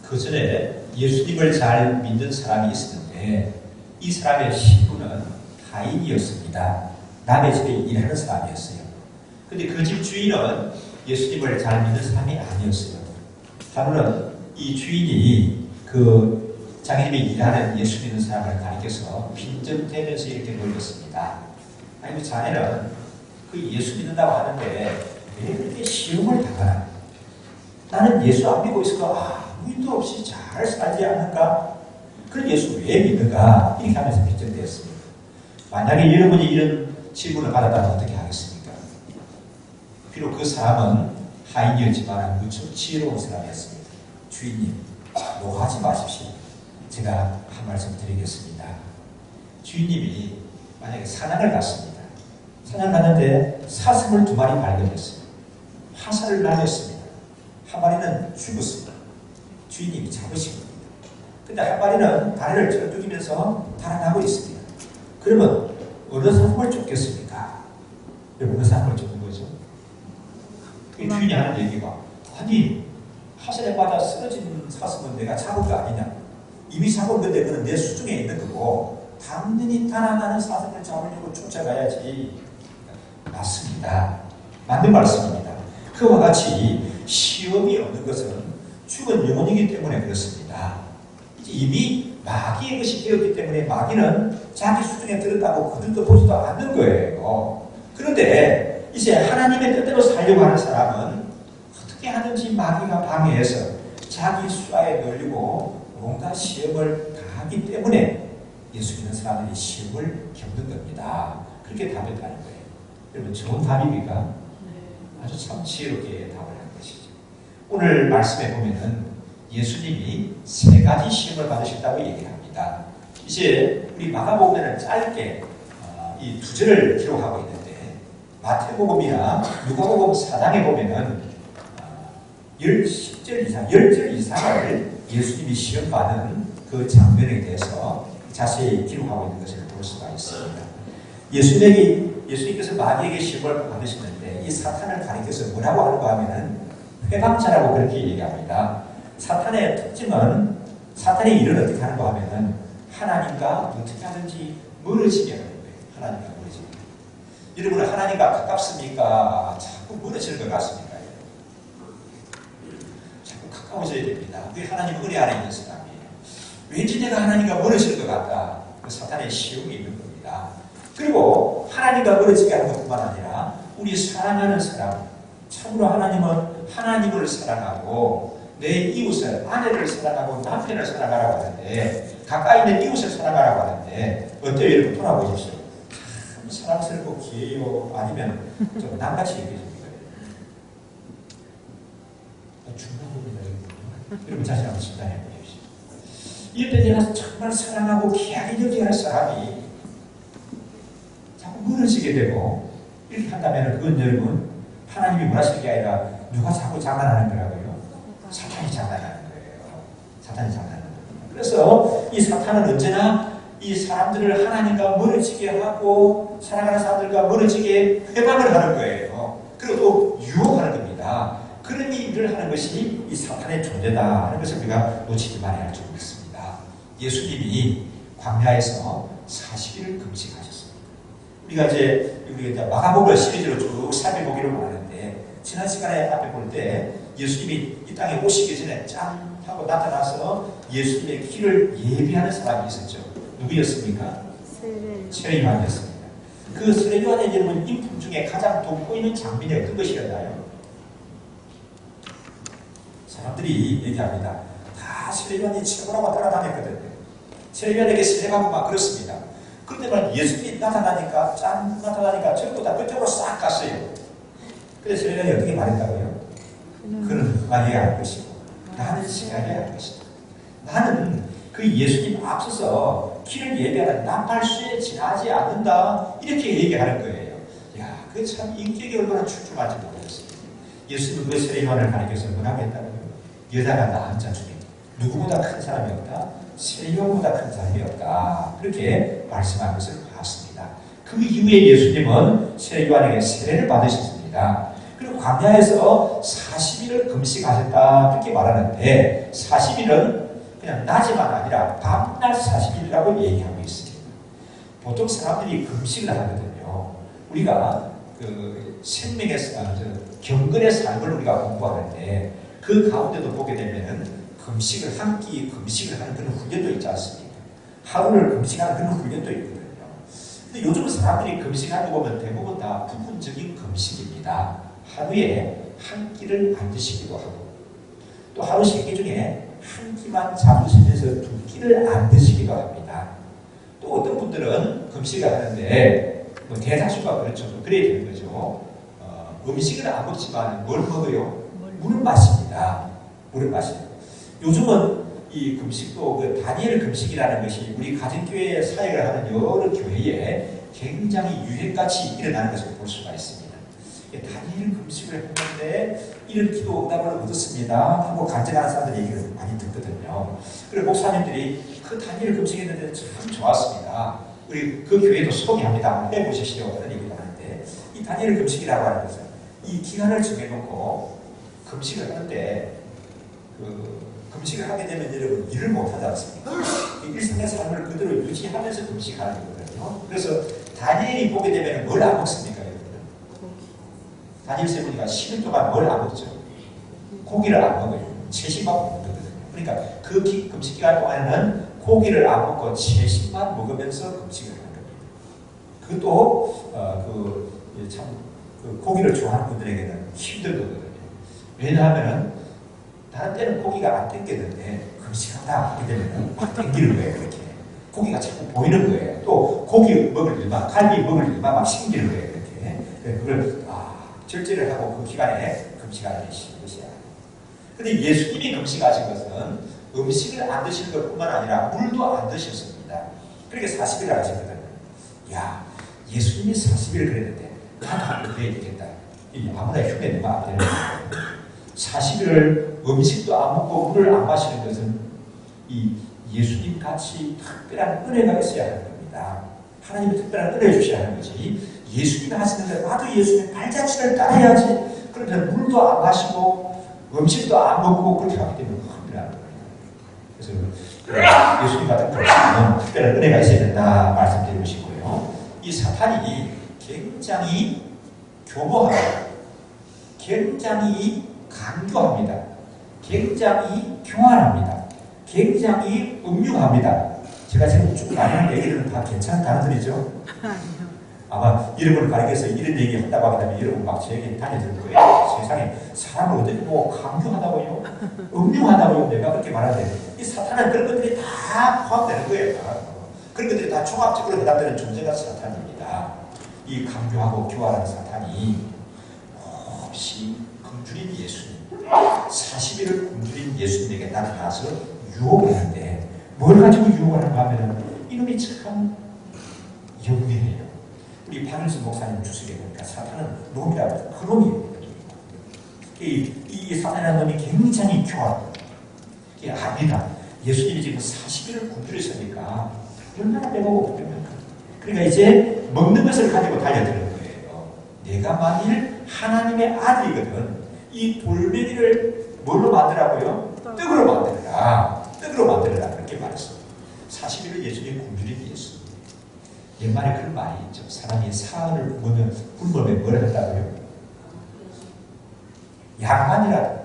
그 전에 예수님을 잘 믿는 사람이 있었는데 이 사람의 신부는 타인이었습니다. 남의 집에 일하는 사람이었어요. 근데 그 집 주인은 예수님을 잘 믿는 사람이 아니었어요. 하루는 이 주인이 그 자기집에 일하는 예수 믿는 사람을 가리켜서 빈정대면서 이렇게 놀렸습니다. 아니, 그 자네는 그 예수 믿는다고 하는데 왜 그렇게 시험을 당하나? 나는 예수 안 믿고 있을까? 아무 일도 없이 잘 살지 않는가? 그럼 예수 왜 믿는가? 이렇게 하면서 빈정대었습니다. 만약에 여러분이 이런 질문을 받았다면 어떻게 하겠습니까? 비록 그 사람은 하인이었지만 무척 지혜로운 사람이었습니다. 주인님, 노하지 마십시오. 제가 한 말씀 드리겠습니다. 주인님이 만약에 사냥을 갔습니다. 사냥을 갔는데 사슴을 2마리 발견했어요. 화살을 날렸습니다. 한 마리는 죽었습니다. 주인님이 잡으신 겁니다. 근데 한 마리는 다리를 절뚝이면서 달아나고 있습니다. 그러면 어느 사슴을 쫓겠습니까? 어느 사슴을 쫓는 거죠? 주인이 하는 얘기가, 아니, 화살에 맞아 쓰러진 사슴은 내가 잡은 거 아니냐? 이미 잡은 건데 그건 내 수중에 있는 거고 당연히 달아나는 사슴을 잡으려고 쫓아가야지. 맞습니다. 맞는 말씀입니다. 그와 같이 시험이 없는 것은 죽은 영혼이기 때문에 그렇습니다. 이미 마귀의 것이 되었기 때문에 마귀는 자기 수중에 들었다고 그들도 보지도 않는 거예요. 그런데 이제 하나님의 뜻대로 살려고 하는 사람은 어떻게 하든지 마귀가 방해해서 자기 수하에 놀리고 뭔가 시험을 당하기 때문에 예수 믿는 사람들이 시험을 겪는 겁니다. 그렇게 답했다는 거예요. 여러분, 좋은 답입니까? 아주 참 지혜롭게 답을 한 것이죠. 오늘 말씀에 보면은 예수님이 3가지 시험을 받으셨다고 얘기합니다. 이제 우리 마가복음에는 짧게 이 2절을 기록하고 있는데 마태복음이나 누가복음 4장에 보면은 10절 이상을 예수님이 시험받은 그 장면에 대해서 자세히 기록하고 있는 것을 볼 수가 있습니다. 예수님께서 마귀에게 시험을 받으셨는데 이 사탄을 가리켜서 뭐라고 하는가 하면은 회방자라고 그렇게 얘기합니다. 사탄의 특징은, 사탄의 일은 어떻게 하는가 하면은 하나님과 어떻게 하든지 멀어지게 하는 거예요. 하나님과 멀어지게. 여러분은 하나님과 가깝습니까? 자꾸 멀어질 것 같습니까? 자꾸 가까워져야 됩니다. 왜 하나님 은혜 안에 있는 사람이에요? 왠지 내가 하나님과 멀어질 것 같다. 그 사탄의 시험이 있는 겁니다. 그리고 하나님과 멀어지게 하는 것뿐만 아니라 우리 사랑하는 사람, 참으로 하나님은 하나님을 사랑하고 내 이웃을, 아내를 사랑하고 남편을 사랑하라고 하는데, 가까이 있는 이웃을 사랑하라고 하는데 어때요? 여러분 돌아보십시오. 참 사랑스럽고 귀해요? 아니면 좀 남같이 얘기해 줍니까? 중간부분이다. 여러분 자신 한번 진단해 보십시오. 이럴 때 내가 정말 사랑하고 귀하게 여기는 사람이 자꾸 멀어지게 되고 이렇게 한다면 그건 여러분 하나님이 원하시는 게 아니라 누가 자꾸 장난하는 거라고요? 사탄이 장난하는 거예요. 사탄이 장난하는 거예요. 그래서 이 사탄은 언제나 이 사람들을 하나님과 멀어지게 하고 사랑하는 사람들과 멀어지게 회방을 하는 거예요. 그리고 또 유혹하는 겁니다. 그런 일을 하는 것이 이 사탄의 존재다 하는 것을 우리가 놓치지 말아야 할 줄을 믿습니다. 예수님이 광야에서 40일을 금식하셨습니다. 우리가 이제 마가복음 시리즈로 쭉 살펴보기로 하는데 지난 시간에 앞에 볼 때 예수님이 이 땅에 오시기 전에 짠 하고 나타나서 예수님의 길을 예비하는 사람이 있었죠. 누구였습니까? 세례 요한이었습니다. 그 세례 요한의 여러분 인품 중에 가장 돋보이는 장면이 어떤 것이었나요? 사람들이 얘기합니다. 다 세례 요한이 최고라고 따라다녔거든요. 세례 요한에게 세례받고 막 그렇습니다. 그런데 예수님이 나타나니까 저보다 그쪽으로 싹 갔어요. 그래서 세례 요한이 어떻게 말했다고요? 그는 그만해야 할 것이고 나는 시간해야 할 것이다. 나는 그 예수님 앞서서 길을 예배하는 나팔수에 지나지 않는다. 이렇게 얘기하는 거예요. 야, 그게 참 인격이 얼마나 출중한지 모르겠습니다. 예수님은 그 세례 요한을 가리켜서 뭐라고 했다고요? 여자가 낳은 자 중에 누구보다 큰 사람이 없다. 세례 요한보다 큰 사람이 없다. 그렇게 말씀한 것을 봤습니다. 그 이후에 예수님은 세례 요한에게 세례를 받으셨습니다. 그리고 광야에서 40일을 금식하셨다 그렇게 말하는데 40일은 그냥 낮에만 아니라 밤낮 40일이라고 얘기하고 있습니다. 보통 사람들이 금식을 하거든요. 우리가 그 생명의 경건의 삶을 우리가 공부하는데 그 가운데도 보게 되면은 금식을 한 끼 금식을 하는 그런 훈련도 있지 않습니까? 하루를 금식하는 그런 훈련도 있거든요. 근데 요즘 사람들이 금식하는 거 보면 대부분 다 부분적인 금식입니다. 하루에 한 끼를 안 드시기도 하고 또 하루 3끼 중에 한 끼만 잡으시면서 2끼를 안 드시기도 합니다. 또 어떤 분들은 금식을 하는데 뭐 대다수가 그렇죠. 그래야 되는 거죠. 음식을 안 먹지만 뭘 먹어요? 물을 마십니다. 물을 마십니다. 요즘은 이 금식도 그 다니엘 금식이라는 것이 우리 가정교회 사역을 하는 여러 교회에 굉장히 유행같이 일어나는 것을 볼 수가 있습니다. 다니엘 금식을 했는데 이런 기도 응답을 얻었습니다 하고 간증하는 사람들 얘기를 많이 듣거든요. 그리고 목사님들이 그 다니엘 금식했는데 참 좋았습니다. 우리 그 교회도 소개합니다. 해보시시오. 그런 얘기를 하는데 이 다니엘 금식이라고 하는 것은 이 기간을 정해놓고 금식을 하는데 금식을 하게 되면 여러분 일을 못하지 않습니까? 일상의 삶을 그대로 유지하면서 금식하는 거거든요. 그래서 다니엘이 보게 되면 뭘 안 먹습니까? 여러분? 다니엘 보니까 10일 동안 뭘 안 먹죠? 고기를 안 먹어요. 채식만 먹는 거거든요. 그러니까 그 금식 기간 동안에는 고기를 안 먹고 채식만 먹으면서 금식을 하는 겁니다. 그것도 그 고기를 좋아하는 분들에게는 힘들거든요. 왜냐하면 다른 때는 고기가 안 땡기는데 금식한다 하게 되면 막 땡기는 거예요. 이렇게 고기가 자꾸 보이는 거예요. 또 고기 먹을 일만, 갈비 먹을 일만 막 생기는 거예요. 이렇게 그걸 절제를 하고 그 기간에 금식하는 것이야. 근데 예수님이 금식하신 것은 음식을 안 드시는 것뿐만 아니라 물도 안 드셨습니다. 그렇게 40일을 하셨거든요. 야, 예수님이 40일을 그랬는데 나도 그래야 되겠다. 아무나 흉내 내면 안 되는 거예요. 40일을 음식도 안 먹고 물을 안 마시는 것은 이 예수님 같이 특별한 은혜가 있어야 하는 겁니다. 하나님이 특별한 은혜를 주셔야 하는 거지. 예수님이 하시는 대로 나도 예수님의 발자취를 따라야지. 그러면 물도 안 마시고 음식도 안 먹고 그렇게 하기 때문에 큰일나는 거예요. 그래서 예수님 같은 분은 특별한 은혜가 있어야 된다 말씀드리고 싶고요. 이 사탄이 굉장히 교모합니다. 굉장히 강조합니다. 굉장히 교환합니다. 굉장히 음흉합니다. 제가 지금 쭉 말하는 얘기들은 다 괜찮은 단어들이죠? 아마 여러분을 가리켜서 이런 얘기 한다고 하면 여러분 막 제 얘기 다녀들 거예요. 세상에 사람을 어떻게 뭐 강조하다고요? 음흉하다고요? 내가 그렇게 말하는데 이 사탄은 그런 것들이 다 포함되는 거예요. 그런 것들이 다 종합적으로 대답되는 존재가 사탄입니다. 이 강조하고 교환하는 사탄이 혹시 굶주린 예수님, 40일을 굶주린 예수님에게 나타나서 유혹을 하는데 뭘 가지고 유혹을 하는가 하면 이놈이 참 영리해요. 우리 박윤수 목사님 주석에 보니까 사탄은 놈이라고 해서 그 놈이에요. 이 사탄이라는 놈이 굉장히 교활합니다. 압니다. 예수님이 지금 40일을 굶주리셨으니까 얼마나 배고고 고프면 그러니까 이제 먹는 것을 가지고 달려드는 거예요. 내가 만일 하나님의 아들이거든 이 돌멩이를 뭘로 만들라고요? 떡으로 만들어라. 떡으로 만들어라. 그렇게 말했습니다. 40일을 예수님 굶주린 예수. 옛말에 그런 말이 있죠. 사람이 사흘을 굶으면 뭘 한다고요? 양만이라도.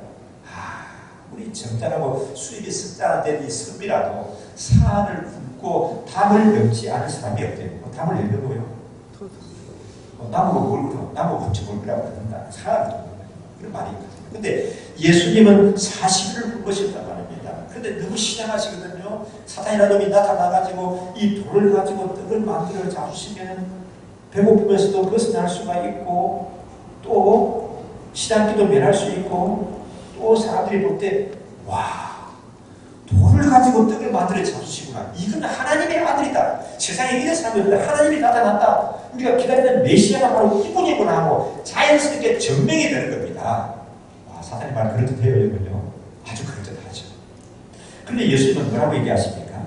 우리 점잖하고 수입이 습단된 이 섬이라도 사흘을 굶고 담을 넘지 않은 사람이 없대요. 담을 열려고요. 나보고 뭘 그러? 나보고 굶지 뭘 그러라고 그런다. 사흘을 이런 말이 있거든요. 근데 예수님은 40일을 굶으셨단 말입니다. 근데 너무 시장하시거든요. 사탄이라는 놈이 나타나가지고 이 돌을 가지고 떡을 만들어 잡수시면 배고프면서도 벗어날 수가 있고 또 시장기도 면할 수 있고 또 사람들이 볼 때 와 돌을 가지고 떡을 만들어 잡수시구나. 이건 하나님의 아들이다. 세상에 이런 사람이 없는데 하나님이 나타났다. 우리가 기다리는 메시아가 바로 이분이구나 하고 자연스럽게 증명이 되는 겁니다. 와, 사탄이 말 그럴듯해요. 여러분요. 아주 그럴듯하죠. 그런데 예수님은 뭐라고 얘기하십니까?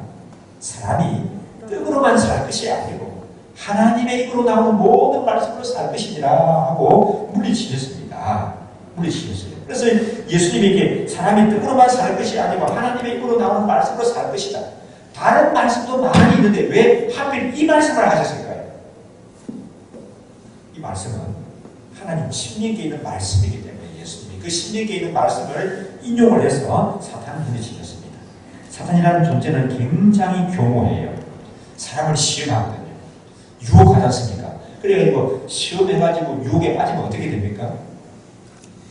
사람이 떡으로만 살 것이 아니고 하나님의 입으로 나오는 모든 말씀으로 살 것이니라 하고 물리치셨습니다. 물리치셨어요. 그래서 예수님에게 사람이 떡으로만 살 것이 아니고 하나님의 입으로 나오는 말씀으로 살 것이다. 다른 말씀도 많이 있는데 왜 하필 이 말씀을 하셨을까요? 이 말씀은 하나님 심리에 있는 말씀이기 때문에 예수님이 그 심리에 있는 말씀을 인용을 해서 사탄을 물리치셨습니다. 사탄이라는 존재는 굉장히 교모해요. 사람을 시험하거든요. 유혹하지 않습니까? 그래가지고 시험해가지고 유혹에 빠지면 어떻게 됩니까?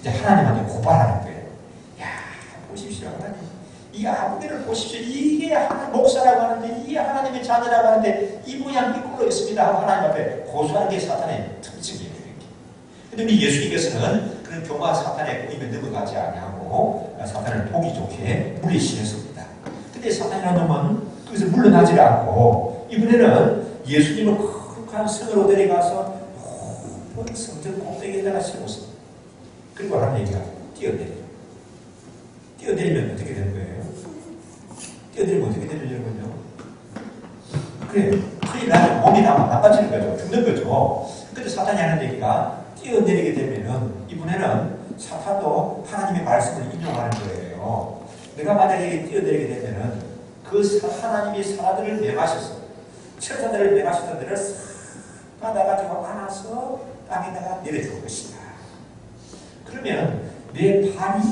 이제 하나님한테 고발하는 거예요. 야, 보십시오, 하나님. 이 아무개를 보십시오. 이게 목사라고 하는데, 이게 하나님의 자녀라고 하는데, 이 모양 이 꼴로 있습니다 하고 하나님 앞에 고소하는 게 사탄의 특징이에요. 근데 우리 예수님께서는 그런 교마 사탄의 꼬임에 넘어가지 아니하고 사탄을 보기 좋게 물리치셨습니다. 근데 사탄이라는 놈은 거기서 물러나지 않고 이번에는 예수님을 거룩한 성으로 데려가서 높은 성전 꼭대기에다가 세웠습니다. 그리고 하는 얘기가 뛰어내려요. 뛰어내리면 어떻게 되는 거예요? 뛰어내리면 어떻게 되는 거죠? 그래, 큰일 나죠. 몸이 나빠지는 거죠. 죽는 거죠. 근데 사탄이 하는 얘기가 뛰어내리게 되면은 이번에는 사탄도 하나님의 말씀을 인용하는 거예요. 내가 만약에 뛰어내리게 되면은 그 하나님이 사람들을 매마셔서 천사들을 매마셨던 데를 싹 받아가지고 안아서 땅에다가 내려줄 것이다. 그러면 내 발이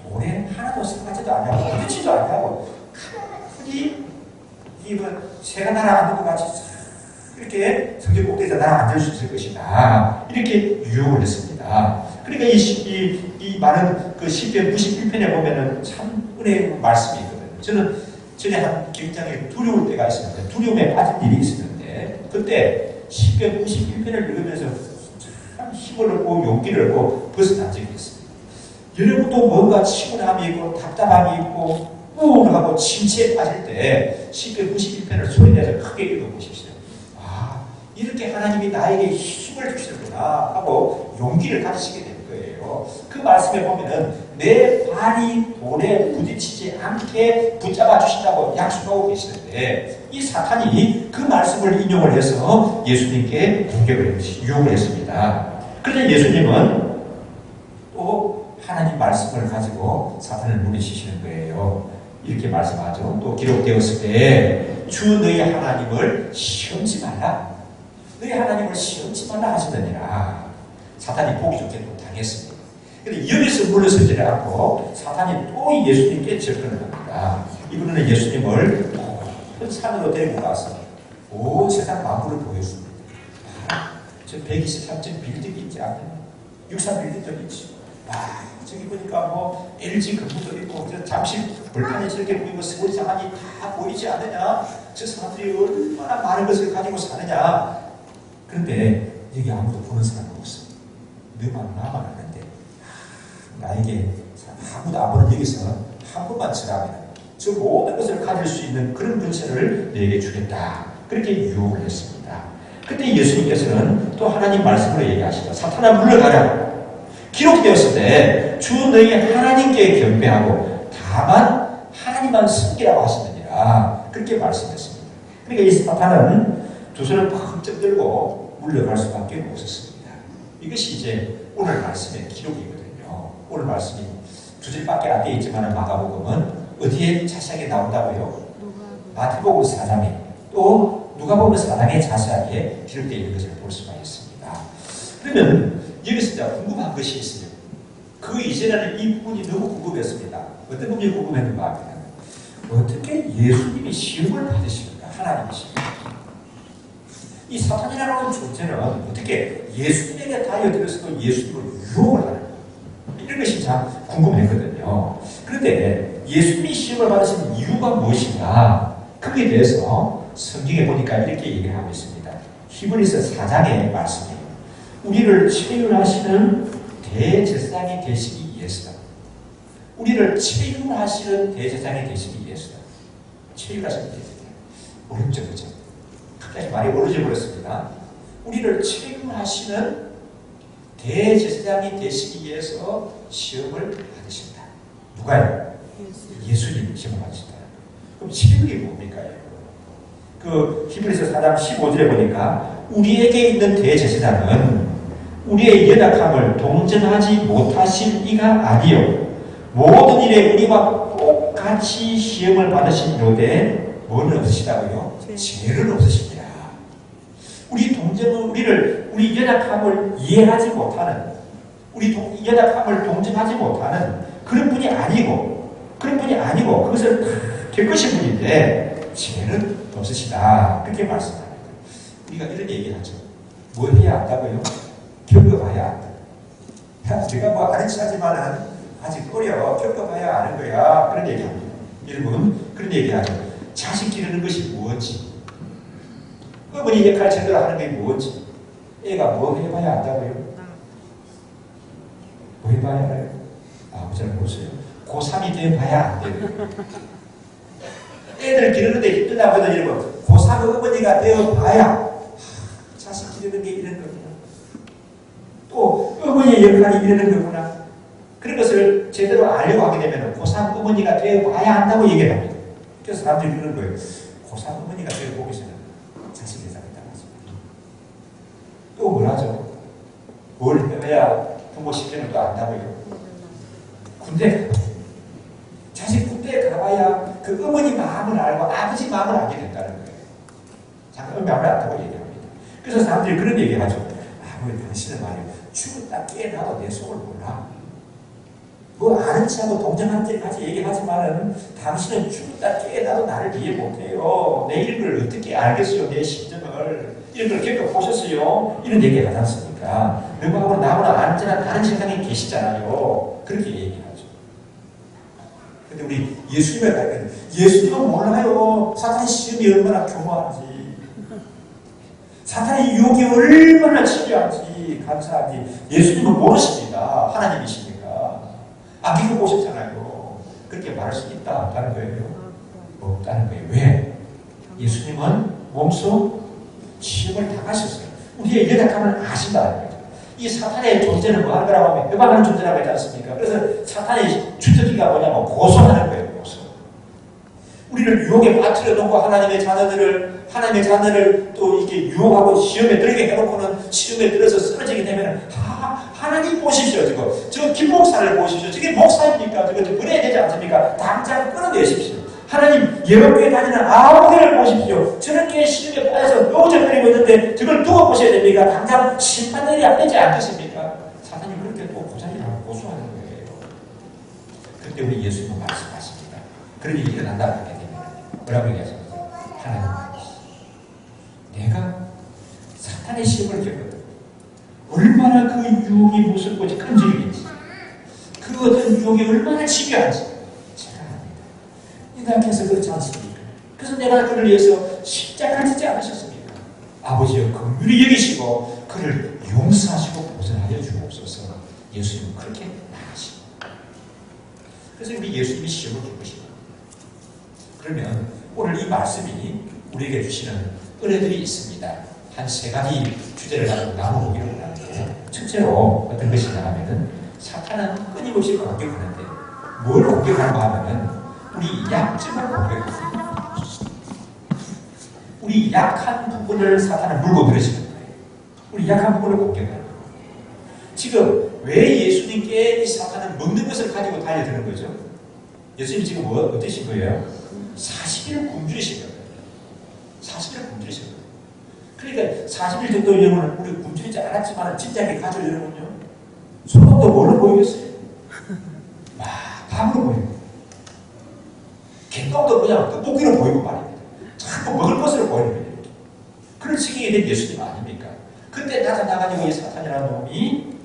돌에 하나도 상하지도 않냐고 부딪히지도 않냐고 가만히 새가 날아가는 것 같이 이렇게 성경 꼭대기에서 날아앉을 수 있을 것이다. 이렇게 유혹을 했습니다. 그러니까 이 많은 그 시편 91편에 보면은 참 은혜의 말씀이 있거든요. 저는 전에 한 굉장히 두려울 때가 있었는데, 두려움에 빠진 일이 있었는데, 그때 시편 91편을 읽으면서 참 힘을 얻고 용기를 얻고 벗어난 적이 있습니다. 여러분도 뭔가 치고남이 있고 답답함이 있고 우울하고 침체에 빠질 때 시편 91편을 소리내서 크게 읽어보십시오. 아, 이렇게 하나님이 나에게 힘을 주시는구나 하고 용기를 가지시게 되는 거예요. 그 말씀에 보면은 내 발이 돌에 부딪히지 않게 붙잡아 주신다고 약속하고 계시는데 이 사탄이 그 말씀을 인용을 해서 예수님께 공격을 유혹을 했습니다. 그래서 예수님은 또 하나님 말씀을 가지고 사탄을 물리치시는 거예요. 이렇게 말씀하죠. 또 기록되었을 때 주 너희 하나님을 시험치 말라. 너희 하나님을 시험치 말라 하시더니라. 사탄이 보기 좋게 또 당했습니다. 그런데 여기서 물러서지 않고 사탄이 또 예수님께 접근을 합니다. 이번에는 예수님을 큰 산으로 데리고 가서 온 세상 만물을 보였습니다. 저 123층 빌딩이 있지 않나요? 63 빌딩도 있지. 저기 보니까 뭐 LG 건물도 있고 잠실 벌판이 저렇게 보이고 서울 상한이 다 보이지 않느냐? 저 사람들이 얼마나 많은 것을 가지고 사느냐? 그런데 여기 아무도 보는 사람이 없어. 너만 나만 아는데 나에게 아무도 안 보는 여기서 한 번만 지나면 저 모든 것을 가질 수 있는 그런 근처를 내게 주겠다. 그렇게 유혹을 했습니다. 그때 예수님께서는 또 하나님 말씀으로 얘기하시죠. 사탄아 물러가라. 기록되었을 때 주 너희 하나님께 경배하고 다만 하나님만 섬기라고 하시느니라. 그렇게 말씀했습니다. 그러니까 이 사탄은 두 손을 펑쩍 들고 물러갈 수밖에 없었습니다. 이것이 이제 오늘 말씀의 기록이거든요. 오늘 말씀이 두 절밖에 안 되어 있지만 마가복음은 어디에 자세하게 나온다고요? 마태복음 4장에 또 누가복음 4장에 자세하게 기록되어 있는 것을 볼 수가 있습니다. 그러면 여기서 제가 궁금한 것이 있어요. 그 이전에는 이 부분이 너무 궁금했습니다. 어떤 부분이 궁금했는가 하면 어떻게 예수님이 시험을 받으십니까? 하나님이십니까? 이 사탄이라는 존재는 어떻게 예수님에게 달려들어서도 예수님을 유혹을 하는 이런 것이 참 궁금했거든요. 그런데 예수님이 시험을 받으신 이유가 무엇인가? 거기에 대해서 성경에 보니까 이렇게 얘기를 하고 있습니다. 히브리서 4장의 말씀이에요. 우리를 체휼하시는 대제사장이 되시기 위해서다. 우리를 체휼하시는 대제사장이 되시기 위해서다. 체휼하시는 대제사장. 어렵죠, 그렇죠? 갑자기 말이 어려져 버렸습니다. 우리를 체휼하시는 대제사장이 되시기 위해서 시험을 받으신다. 누가요? 예수님이 시험을 받으신다. 그럼 체휼이 뭡니까? 그 히브리서 4장 15절에 보니까 우리에게 있는 대제사장은 우리의 연약함을 동정하지 못하실 이가 아니요 모든 일에 우리와 똑같이 시험을 받으신 요대 뭐는 없으시다고요? 죄는 없으십니다. 우리 연약함을 이해하지 못하는, 우리 연약함을 동정하지 못하는 그런 분이 아니고, 그것을 겪으신 분인데, 죄는 없으시다. 그렇게 말씀합니다. 우리가 이런 얘기를 하죠. 뭐 해야 한다고요? 겪어봐야 한다. 내가 뭐 아는 척하지만은 아직 어려. 겪어봐야 아는 거야. 그런 얘기합니다. 여러분, 그런 얘기하죠. 자식 기르는 것이 무엇인지, 어머니 역할 제대로 하는 게 무엇인지, 애가 뭐 해봐야 안다고요? 뭐 해봐야 알아요? 아버지는 모르세요. 고3이 돼봐야 안 돼요. 애들 기르는데 힘들다거든 이러면 고3 어머니가 되어봐야 자식 기르는 게 이런 거구나. 또 어머니의 역할이 이러는 거구나. 그런 것을 제대로 알려고 하게 되면 고3 어머니가 되어봐야 한다고 얘기를 합니다. 그래서 사람들이 그러는 거예요. 고3 어머니가 되어보기 전에 자식 대상이다. 또 뭐라죠? 뭘 해야 부모 시켜는 또 안다고요? 군대 자식 군대에 가봐야 그 어머니 마음을 알고 아버지 마음을 알게 된다는 거예요. 잠깐 마음을 안다고 얘기합니다. 그래서 사람들이 그런 얘기를 하죠. 아버지 당신은 말이에요. 죽었다 깨어나도 내 속을 몰라. 뭐 아는 체하고 동정한 때까지 얘기하지만은 당신은 죽었다 깨어나도 나를 이해 못해요. 내 이런 걸 어떻게 알겠어요? 내 심정을. 이런 걸 겪어보셨어요? 이런 얘기를 하지 않습니까? 누구하고 나보다 완전한 다른 세상에 계시잖아요. 그렇게 얘기하죠. 근데 우리 예수님을 가르쳐요. 예수님은 몰라요. 사탄의 시험이 얼마나 교묘한지. 사탄의 유혹이 얼마나 치료한지, 감사한지. 예수님은 모르십니다. 하나님이시니까. 안 믿어보셨잖아요. 그렇게 말할 수 있다, 없다는 거예요? 없다는 거예요. 왜? 예수님은 몸소 시험을 당하셨어요. 우리의 연약함을 아신다는 거죠. 이 사탄의 존재는 뭐 하는 거라고 하면 해방하는 존재라고 했지 않습니까? 그래서 사탄의 주특기가 뭐냐면 고소하는 거예요. 고소. 우리를 유혹에 빠뜨려 놓고 하나님의 자녀를 또 이렇게 유혹하고 시험에 들게 해놓고는 시험에 들어서 쓰러지게 되면 하나님 보십시오. 저 김목사를 보십시오. 저게 목사입니까? 저거 그래야 되지 않습니까? 당장 끊어내십시오. 하나님 예언교회 다니는 아무개를 보십시오. 저렇게 시험에 빠져서 노저거리고 있는데 저걸 두고 보셔야 됩니까? 당장 심판 내려야 되지 않겠습니까? 사탄이 그렇게 또 고자리라고 고소하는 거예요. 그때 우리 예수님은 말씀하십니다. 그런 일이 일어난다고 하게 되면 뭐라고 얘기하십니까? 하나님 내가 사탄의 시험을 겪었다. 얼마나 그 유혹이 무섭고 끈질긴지, 그 어떤 유혹이 얼마나 집요한지 제가 압니다. 인하께서 그렇지 않습니까? 그래서 내가 그를 위해서 십자가를 지지 않으셨습니까? 아버지여 긍휼히 여기시고 그를 용서하시고 보전하여 주옵소서. 예수님은 그렇게 나가십니다. 그래서 우리 예수님이 시험을 겪으십니다. 그러면 오늘 이 말씀이 우리에게 주시는 은혜들이 있습니다. 한 세 가지 주제를 가지고 나눠보기로 하는데, 첫째로 어떤 것이냐 하면은 사탄은 끊임없이 공격하는데 뭘 공격하는가 하면은 우리 약점을 공격합니다. 우리 약한 부분을 사탄은 물고 늘어지는 거예요. 우리 약한 부분을 공격하는 거예요. 지금 왜 예수님께 이 사탄은 먹는 것을 가지고 달려드는 거죠? 예수님 지금 어떠신 거예요? 40일 굶주리신 거예요. 40일 굶주리신 거예요. 그러니까 40일 정도 여러분은 우리 굶주리지 않았지만 진작에 가져 여러분요. 소금도 뭘로 보이겠어요? 막 밥으로 보이고 갱똥도 그냥 떡볶이로 보이고 말입니다. 자꾸 먹을 것으로 보이는 거예요. 그런 시기에 된 예수님 아닙니까? 그때 나타나가지고 이 사탄이라는 놈이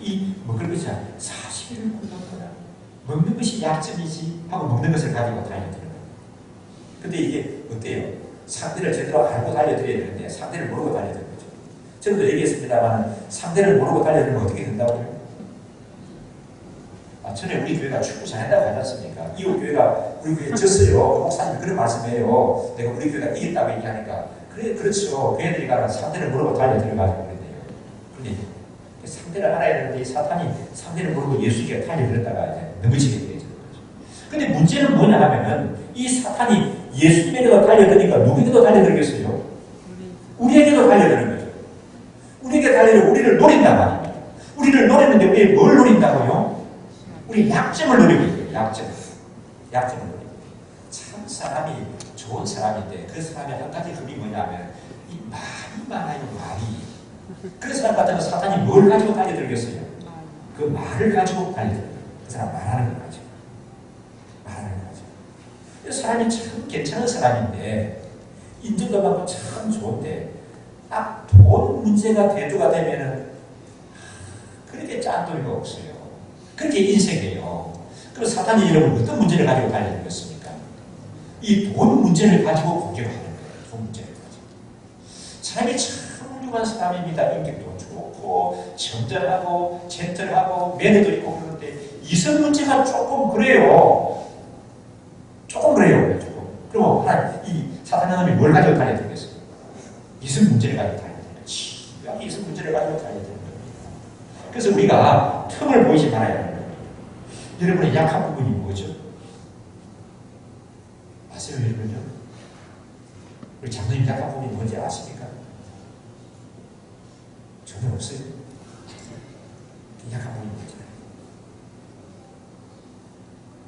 이 먹을 것이 40일을 굶는 거야. 먹는 것이 약점이지 하고 먹는 것을 가지고 달려드는 거예요. 근데 이게 어때요? 상대를 제대로 알고 달려드려야 되는데 상대를 모르고 달려드는 거죠. 저도 얘기했습니다만 상대를 모르고 달려들면 어떻게 된다고요? 전에 우리 교회가 축구 잘한다고 하지 않습니까? 이웃 교회가 우리 교회 졌어요. 목사님 그런 말씀이에요. 내가 우리 교회가 이겼다고 얘기하니까 그래 그렇죠. 교회들이 가면 상대를 모르고 달려들어가지고 그랬네요. 그런데 상대를 알아야 되는데 사탄이 상대를 모르고 예수에게 달려들었다가 이제 넘어지게 되는 거죠. 근데 문제는 뭐냐 하면은 이 사탄이 예수님에게도 달려드니까 누구에게도 달려들겠어요? 우리에게도 달려드는 거죠. 우리에게 그렇게 달리려 우리를 노린단 말입니다. 우리를 노렸는데 왜 뭘 노린다고요? 우리 약점을 노리고 있어요. 약점을 노리고. 참 사람이 좋은 사람인데 그 사람의 한 가지 흠이 뭐냐면 이 말이 많아요. 말이. 그 사람 같으면 사탄이 뭘 가지고 달려들겠어요? 그 말을 가지고 달려들어요. 그 사람 말하는 걸 가지고. 말하는 걸 가지고. 사람이 참 괜찮은 사람인데 인정도 받고 참 좋은데 돈 문제가 대두가 되면은 그렇게 짠돌이가 없어요. 그렇게 인색해요. 그럼 사탄이 여러분 어떤 문제를 가지고 달려들겠습니까? 이 돈 문제를 가지고 공격을 하는 거예요. 돈 문제를 가지고. 사람이 참 훌륭한 사람입니다. 인격도 좋고 점잖하고 젠틀하고 매너도 있고 그런데 이성 문제가 조금 그래요. 조금 그래요. 조금. 그럼 이 사탄의 놈이 뭘 가지고 달려들겠어요? 이성 문제를 가지고 달려드는 거지. 이성 문제를 가지고 달려드는 겁니다. 그래서 우리가 틈을 보이지 말아야 하는 겁니다. 여러분의 약한 부분이 뭐죠? 아세요, 여러분요? 우리 장로님 약한 부분이 뭔지 아십니까? 전혀 없어요. 약한 부분이 뭐죠?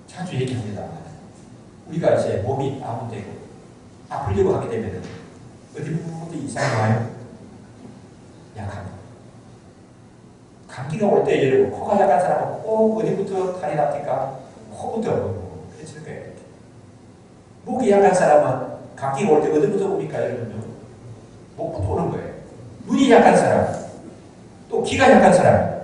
자주 얘기합니다. 우리가 이제 몸이 다운되고 아프려고 하게 되면 어디 부분부터 이상이 와요? 약한 거. 감기가 올 때 여러분 코가 약한 사람은 꼭 어디부터 탈이 납니까? 코부터 그렇죠. 목이 약한 사람은 감기가 올 때 어디부터 옵니까? 여러분요? 목부터 오는 거예요. 눈이 약한 사람, 또 귀가 약한 사람,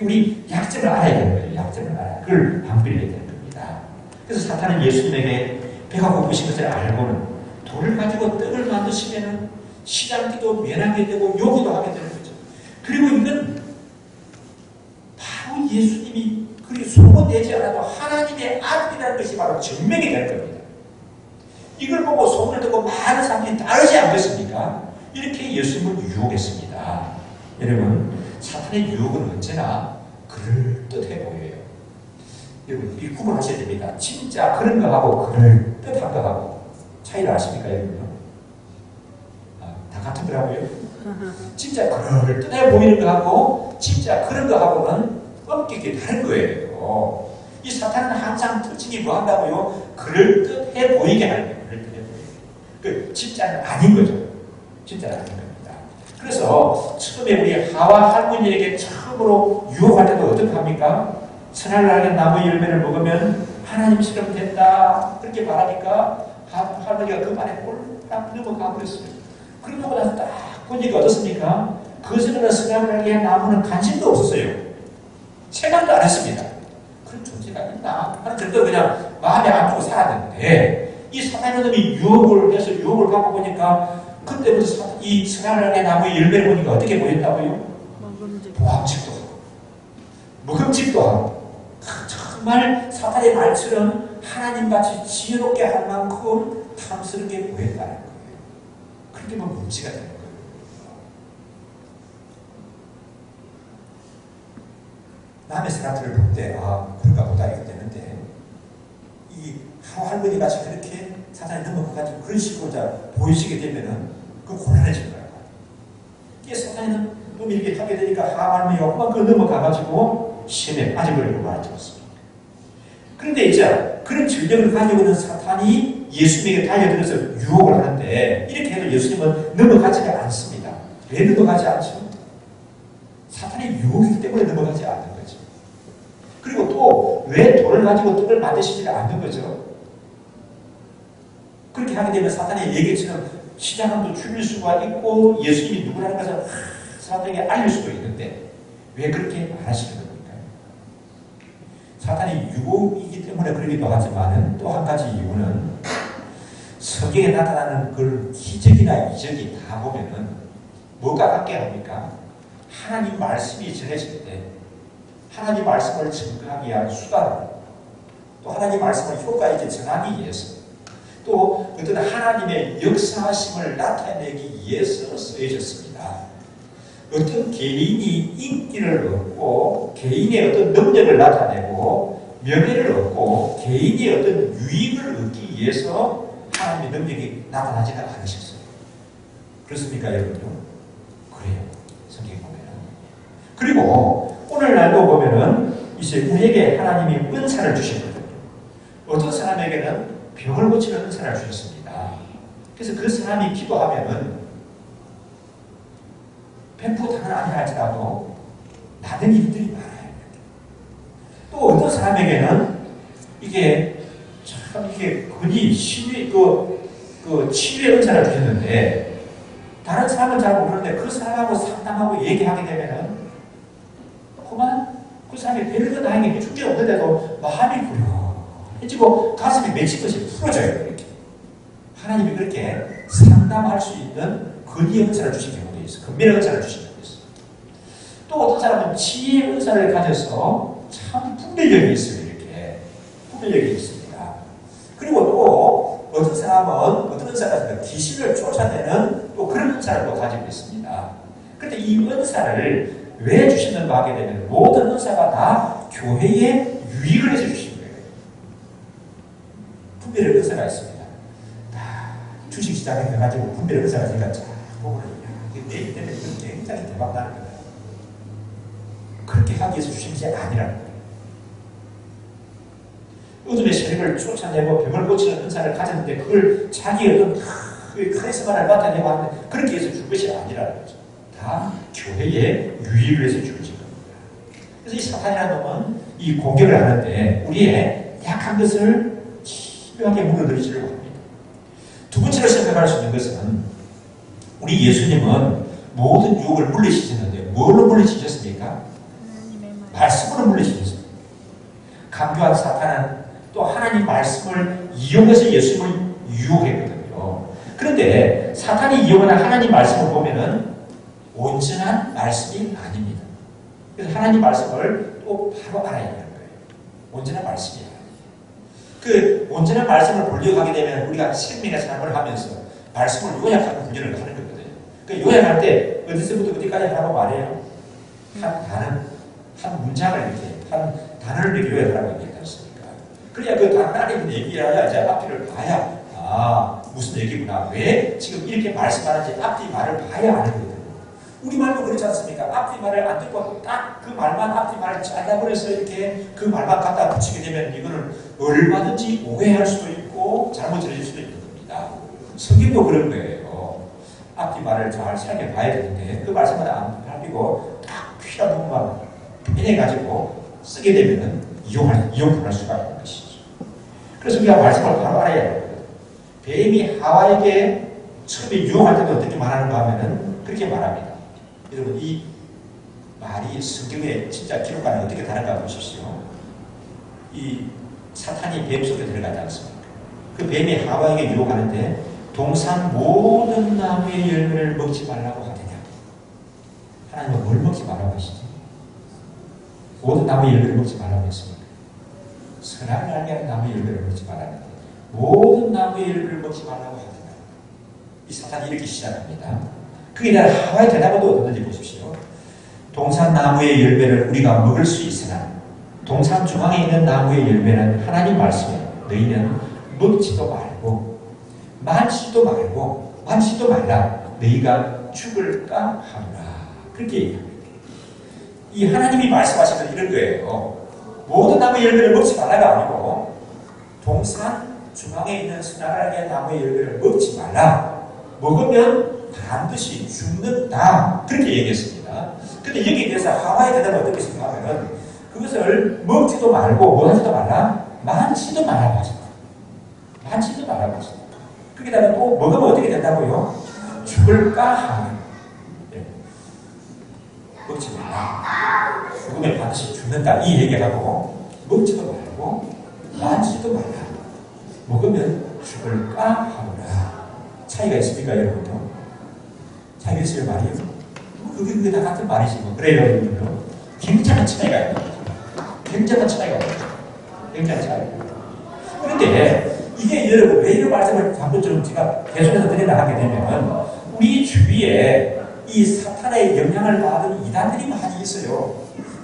우리 약점을 알아야 되는 거예요. 약점을 알아야. 그걸 방비해야 되는 겁니다. 그래서 사탄은 예수님에게 배가 고프신 것을 알고는 돌을 가지고 떡을 만드시면은 시장기도 면하게 되고 요기도 하게 되는 거죠. 그리고 이건 바로 예수님이 그리 소문내지 않아도 하나님의 아들이라는 것이 바로 증명이 될 겁니다. 이걸 보고 소문을 듣고 많은 사람들이 따르지 않겠습니까? 이렇게 예수님을 유혹했습니다. 여러분, 사탄의 유혹은 언제나 그럴듯해 보여요. 여러분, 이 구분하셔야 됩니다. 진짜 그런 거하고 그럴듯한 거하고 차이를 아십니까, 여러분? 다 같은 거라고요? 진짜 그럴듯해 보이는 거하고 진짜 그런 거하고는 엄격히 다른 거예요. 이 사탄은 항상 특징이 뭐 한다고요? 그럴듯해 보이게 하는 거예요. 그럴듯해 보이게. 진짜는 아닌 거죠. 진짜는 아닌 겁니다. 그래서 처음에 우리 하와 할머니에게 처음으로 유혹할 때도 어떻게 합니까? 선악을 알게 나무 열매를 먹으면 하나님처럼 된다. 그렇게 말하니까 할머니가 그 말에 꼴딱 넘어가 버렸어요. 그러고 나서 딱 보니까 어떻습니까? 그전에는 선악을 알게 나무는 관심도 없었어요. 생각도 안 했습니다. 그런 존재가 있나? 하는 정도 그냥 마음에 안 두고 살았는데 이 사탄의 놈이 유혹을 해서 유혹을 받고 보니까 그때부터 이 선악을 알게 나무의 열매를 보니까 어떻게 보였다고요? 보암직도 하고 먹음직도 하고 정말 사탄의 말처럼 하나님같이 지혜롭게 할 만큼 탐스럽게 보였다는 거예요. 그렇게 보면 문제가 되는 거예요. 남의 사람들을 볼 때 그런가 보다 이거 되는데 이 할머니 같이 그렇게 사탄이 넘어가가지고 그런 식으로 보이시게 되면은 그 곤란해질 거예요. 이게 사탄이 놈이 이렇게 하게 되니까 할머니가 그만큼 넘어가가지고 시험에 빠져버리고 말았습니다. 그런데 이제 그런 전력을 가지고 있는 사탄이 예수님에게 달려들어서 유혹을 하는데 이렇게 해도 예수님은 넘어가지가 않습니다. 왜 넘어가지 않죠? 사탄의 유혹이기 때문에 넘어가지 않는 거죠. 그리고 또 왜 돌을 가지고 떡을 만드시지 않는 거죠? 그렇게 하게 되면 사탄의 얘기처럼 시장함도 줄일 수가 있고 예수님이 누구라는 것을 사람들에게 알릴 수도 있는데 왜 그렇게 말하시는 겁니까? 사탄이 유혹이기 때문에 그러기도 하지만 또 한 가지 이유는 성경에 나타나는 그 기적이나 이적이 다 보면은 뭐가 관계합니까? 하나님 말씀이 전해질 때 하나님 말씀을 증거하기 위한 수단, 또 하나님 말씀을 효과 있게 전하기 위해서, 또 어떤 하나님의 역사하심을 나타내기 위해서 쓰여졌습니다. 어떤 개인이 인기를 얻고 개인의 어떤 능력을 나타내고 명예를 얻고 개인의 어떤 유익을 얻기 위해서 하나님의 능력이 나타나지는 않으셨어요. 그렇습니까, 여러분? 그래요. 성경에 보면은. 그리고 오늘날도 보면은 이제 우리에게 하나님이 은사를 주셨거든요. 어떤 사람에게는 병을 고치는 은사를 주셨습니다. 그래서 그 사람이 기도하면은 100% 다는 아니라 할지라도 나는 일들이 많아요. 또 어떤 사람에게는 이게 참 이게 근이 치유의 치유의 은사를 주셨는데 다른 사람은 잘 모르는데 그 사람하고 상담하고 얘기하게 되면은 그만 그 사람이 별거 다행히 해준 게 없는데도 마음이 부려해지고 가슴이 맺히듯이 풀어져요. 이렇게. 하나님이 그렇게 상담할 수 있는 근위의 은사를 주신 경우도 있어요. 근면의 은사를 주신 경우도 있어요. 또 어떤 사람은 지혜의 은사를 가져서 참 분별력이 있어요. 이렇게 분별력이 있습니다. 그리고 또 어떤 사람은 어떤 은사가 귀신을 쫓아내는 또 그런 은사를 또 가지고 있습니다. 그런데 이 은사를 왜 주시는가 하게 되면 모든 은사가 다 교회에 유익을 해서 주신 거예요. 분별의 은사가 있습니다. 다 주식시장에 가가지고 분별의 은사가 제가 쫙 보고 내일 때문에 이건 굉장히 대박 나는 거예요. 그렇게 하기 위해서 주신 게 아니라는 거예요. 어둠의 세력을 쫓아내고 병을 고치는 은사를 가졌는데 그걸 자기의 어떤 카리스마를 나타내고 하는데 그렇게 해서 준 것이 아니라는 거죠. 다 교회에 유익을 해서 주어진 겁니다. 그래서 이 사탄이라는 놈은 이 공격을 하는데 우리의 약한 것을 기묘하게 물어들이지를 합니다. 두 번째로 생각할 수 있는 것은 우리 예수님은 모든 유혹을 물리치셨는데 뭘로 물리치셨습니까? 말씀으로 물리치셨습니다. 강교한 사탄은 또 하나님 말씀을 이용해서 예수님을 유혹했거든요. 그런데 사탄이 이용하는 하나님 말씀을 보면은 온전한 말씀이 아닙니다. 그래서 하나님 말씀을 또 바로 알아야 하는 거예요. 온전한 말씀이 아니에요. 그 온전한 말씀을 보려고 하게 되면 우리가 생명의 삶을 하면서 말씀을 요약하는 훈련을 하는 거거든요. 그 요약할 때 어디서부터 어디까지 하라고 말해요? 한 문장을 이렇게 한 단어를 이렇게 요약하라고 얘기했지 않습니까? 그래야 그 단어를 얘기해야 이제 앞뒤를 봐야 무슨 얘기구나. 왜 지금 이렇게 말씀하는지 앞뒤 말을 봐야 아는 거거든요. 우리 말도 그렇지 않습니까? 앞뒤 말을 안 듣고 딱 그 말만 앞뒤 말을 잘라버려서 이렇게 그 말만 갖다 붙이게 되면 이거는 얼마든지 오해할 수도 있고 잘못 들어질 수도 있는 겁니다. 성경도 그런 거예요. 앞뒤 말을 잘 살펴봐야 되는데 그 말씀을 안 살피고 딱 필요한 부분만 빼내가지고 쓰게 되면 이용할 수가 있는 것이죠. 그래서 우리가 말씀을 바로 알아야 해요. 뱀이 하와에게 처음에 유혹할 때도 어떻게 말하는가 하면은 그렇게 말합니다. 여러분 이 말이 성경에 진짜 기록과는 어떻게 다른가 보십시오. 이 사탄이 뱀 속에 들어가지 않습니까? 그 뱀이 하와에게 유혹하는데 동산 모든 나무의 열매를 먹지 말라고 하느냐. 하나님은 뭘 먹지 말라고 하시지? 모든 나무의 열매를 먹지 말라고 했습니까? 선악을 알게 하는 나무의 열매를 먹지 말라는데 모든 나무의 열매를 먹지 말라고 하느냐. 이 사탄이 이렇게 시작합니다. 그에 대한 하와의 대답은 어떤지 보십시오. 동산 나무의 열매를 우리가 먹을 수 있으나 동산 중앙에 있는 나무의 열매는 하나님 말씀에 너희는 먹지도 말고 만지도 말라 너희가 죽을까 하노라. 그렇게 얘기합니다. 이 하나님이 말씀하시는 이런 거예요. 모든 나무의 열매를 먹지 말라가 아니고 동산 중앙에 있는 선악의 나무의 열매를 먹지 말라. 먹으면 반드시 죽는다. 그렇게 얘기했습니다. 근데 여기에 대해서 하와의 대답은 어떻게 생각하면 그것을 먹지도 말고 뭐 하지도 말라? 만지도 말라고 하십니다. 만지도 말라고 하십니다. 거기다가 또 먹으면 어떻게 된다고요? 죽을까 하는. 네. 먹지 말라. 죽으면 반드시 죽는다. 이 얘기하고 먹지도 말고 만지지도 말라. 먹으면 죽을까 하노라. 차이가 있습니까, 여러분요? 차이가 있어요, 말이요? 그게 다 같은 말이지, 뭐. 그래요, 여러분요? 굉장한 차이가 있는 거죠. 굉장한 차이가 있는 거죠. 굉장한 차이가 있는 거죠. 그런데 이게 여러분, 왜 이런 말씀을 방금처럼 제가 계속해서 드려나가게 되면 우리 주위에 이 사탄의 영향을 받은 이단들이 많이 있어요.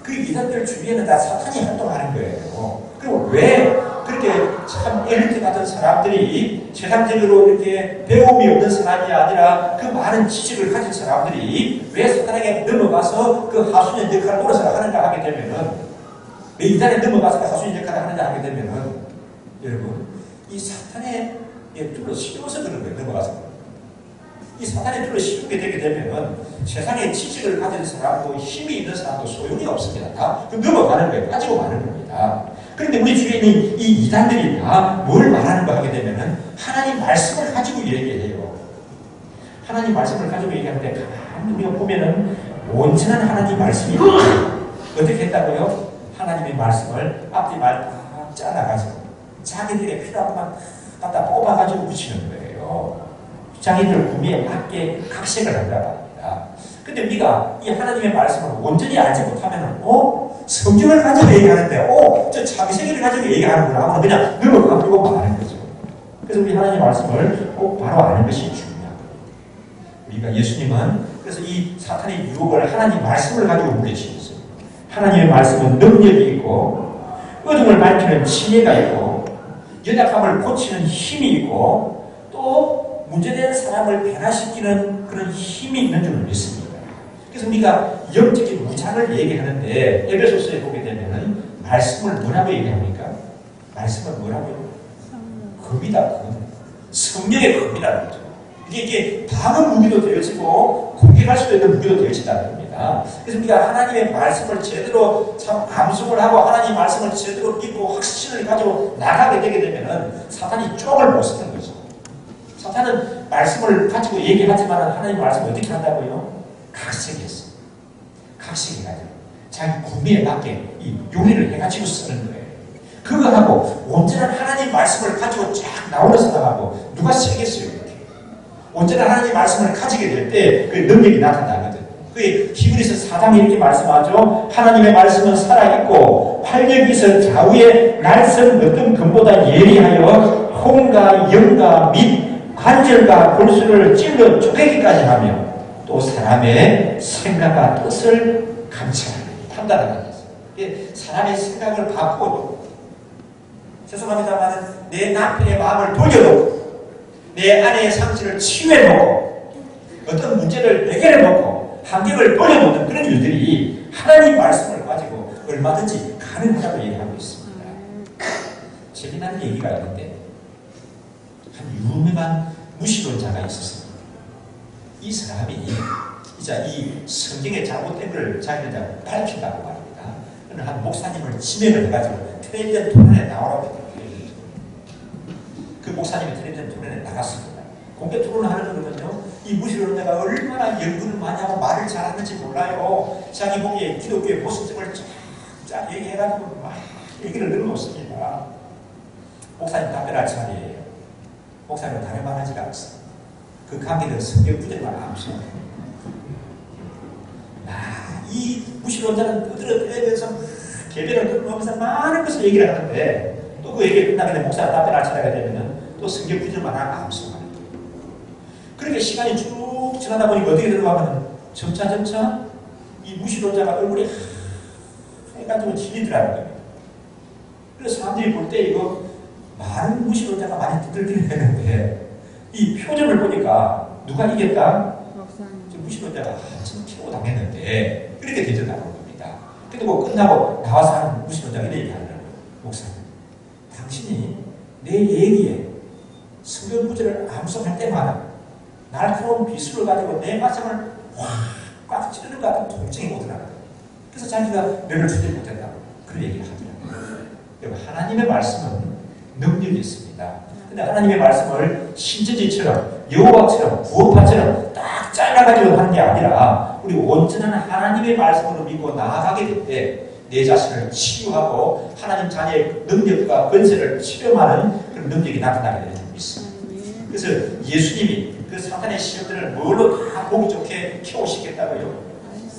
그 이단들 주위에는 다 사탄이 활동하는 거예요. 그리고 왜 그렇게 참 엘리트 같은 사람들이 세상적으로 이렇게 배움이 없는 사람이 아니라 그 많은 지식을 가진 사람들이 왜 사탄에게 넘어가서 그 하수인 역할을 오래서 하는가 하게 되면은, 왜 이단에 넘어가서 그 하수인 역할을 하는가 하게 되면은, 여러분, 이 사탄의 줄로 씌워서 그런 거예요. 넘어가서. 이 사탄의 줄로 씌우게 되게 되면은 세상에 지식을 가진 사람도 힘이 있는 사람도 소용이 없습니다. 다 넘어가는 거예요. 빠지고 마는 겁니다. 그런데 우리 주위에 있는 이 이단들이 다 뭘 말하는가 하게 되면은 하나님 말씀을 가지고 얘기해요. 하나님 말씀을 가지고 얘기하는데 가만히 우리가 보면은 온전한 하나님 말씀이 어떻게 했다고요? 하나님의 말씀을 앞뒤 말 다 잘라가지고 자기들의 필요한 것만 갖다 뽑아가지고 붙이는 거예요. 자기들 구미에 맞게 각색을 한다고 합니다. 근데 우리가 이 하나님의 말씀을 온전히 알지 못하면, 성경을 가지고 얘기하는데, 저 창세기를 가지고 얘기하는구나 하고 그냥 넘어가고 말하는 거죠. 그래서 우리 하나님의 말씀을 꼭 바로 아는 것이 중요합니다. 우리가 예수님은 그래서 이 사탄의 유혹을 하나님 말씀을 가지고 물리치셨어요. 하나님의 말씀은 능력이 있고, 어둠을 밝히는 지혜가 있고, 연약함을 고치는 힘이 있고, 또 문제된 사람을 변화시키는 그런 힘이 있는 줄 믿습니다. 그래서 우리가 영적인 무장을 얘기하는데 에베소서에 보게 되면은 말씀을 뭐라고 얘기합니까? 말씀을 뭐라고요? 검이다. 성령의 검이라는 거죠. 이게 방어 무기도 되어지고 공격할 수도 있는 무기도 되어진다는 겁니다. 그래서 우리가 하나님의 말씀을 제대로 참 암송을 하고 하나님의 말씀을 제대로 믿고 확신을 가지고 나가게 되게 되면은 사탄이 쪽을 못 쓰는 거죠. 사탄은 말씀을 가지고 얘기하지만 하나님 말씀을 어떻게 한다고요? 각색했어. 각색해가지고 자기 구미에 맞게 이 요리를 해가지고 쓰는 거예요. 그거하고 온전한 하나님 말씀을 가지고 쫙 나오는 사람하고 누가 세겠어요? 이렇게. 온전한 하나님 말씀을 가지게 될 때 그 능력이 나타나거든. 그게 히브리서 4장에 이렇게 말씀하죠. 하나님의 말씀은 살아있고 활력이 있어 좌우에 날선 어떤 금보다 예리하여 혼과 영과 및 관절과 골수를 찔러 쪼개기까지 하며 또 사람의 생각과 뜻을 감찰합니다. 판단하는 거죠. 사람의 생각을 바꾸고 죄송합니다만 내 남편의 마음을 돌려놓고 내 아내의 상처를 치유해놓고 어떤 문제를 해결해놓고 환경을 돌려놓는 그런 일들이 하나님 말씀을 가지고 얼마든지 가능하다고 얘기하고 있습니다. 재미난 얘기가 있는데 한 유명한 무신론자가 있었습니다. 이 사람이 이제 이 성경의 잘못된 걸 자기는 밝힌다고 말입니다. 그는 한 목사님을 지명을 해가지고 텔레비전 토론에 나오라고 했다. 그 목사님이 텔레비전 토론에 나갔습니다. 공개 토론을 하는 거거든요. 이 무신론자가 얼마나 연구를 많이 하고 말을 잘하는지 몰라요. 자기 보기에 기독교의 모습점을 쫙 얘기해가지고 막 얘기를 늘어놓습니다. 목사님 답변할 차례예요. 목사님은 다른 말 하지가 않습니다. 그 관계는 성경 구절만 암송해요. 이 무신론자는 떠들어대면서 개변을 끊으면서 많은 것을 얘기를 하는데 또 그 얘기 끝나게 되면 목사가 답변할 차례가 되면 또 성경 구절만 암송하는 거예요. 그렇게 시간이 쭉 지나다 보니까 어떻게 들어가면 점차 이 무신론자가 얼굴이 하얘가지고 질리더라는 거예요. 그래서 사람들이 볼 때 이거 많은 무신론자가 많이 두들기는 했는데 이 표정을 보니까 누가 이겼다? 무신론자가 한참 키고 당했는데 이렇게 대전하는 겁니다. 근데 뭐 끝나고 나와서 하는 무신론자가 이렇게 얘기하는 거예요. 목사님, 당신이 내 얘기에 성경 구절을 암송할 때마다 날카로운 비수를 가지고 내 가슴을 확 찌르는 것 같은 통증이 오더라고요. 그래서 자기가 면을 주지 못했다고 그런 얘기를 하더라고요. 여러분, 하나님의 말씀은 능력이 있습니다. 근데 하나님의 말씀을 신천지처럼 여호와처럼 구원파처럼 딱 잘라가지고 하는 게 아니라 우리 온전한 하나님의 말씀으로 믿고 나아가게 될 때 내 자신을 치유하고 하나님 자녀의 능력과 권세를 치료하는 그런 능력이 나타나게 되는 줄 믿습니다. 그래서 예수님이 그 사탄의 시험들을 뭘로 다 보기 좋게 키우시겠다고요?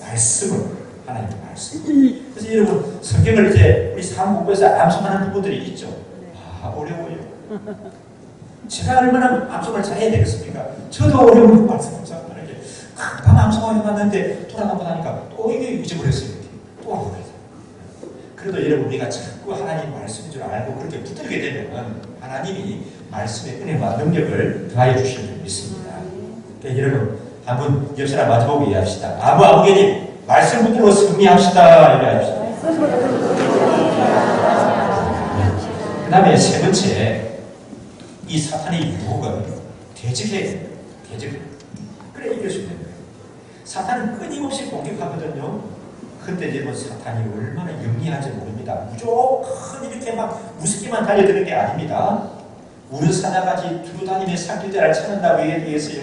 말씀을, 하나님의 말씀. 그래서 여러분, 성경을 이제 우리 삶 공부에서 암송하는 부분들이 있죠. 어려워요. 제가 얼마나 암송을 잘해야 되겠습니까? 저도 어려운 말씀 암송하는 게 금방 암송하려고 하는데 돌아가고 나니까 또 이게 잊어버렸어요. 또 어려워요. 그래도 여러분 우리가 자꾸 하나님 말씀인 줄 알고 그렇게 붙들게 되면 하나님이 말씀의 은혜와 능력을 더하여 주실 줄 믿습니다. 그러니까 여러분 한번 옆 사람 마주보고 이해합시다. 아무개님 말씀 붙들고 승리합시다. 이렇게 합시다. 그 다음에 세 번째, 이 사탄의 유혹은 대적해야 돼요. 대적. 그래 이길 수 있는 거예요. 사탄은 끊임없이 공격하거든요. 근데 여러분 사탄이 얼마나 영리한지 모릅니다. 무조건 이렇게 막 무섭게만 달려드는 게 아닙니다. 우는 사자같이 두루다니며 삭길자를 찾는다고 얘기했어요.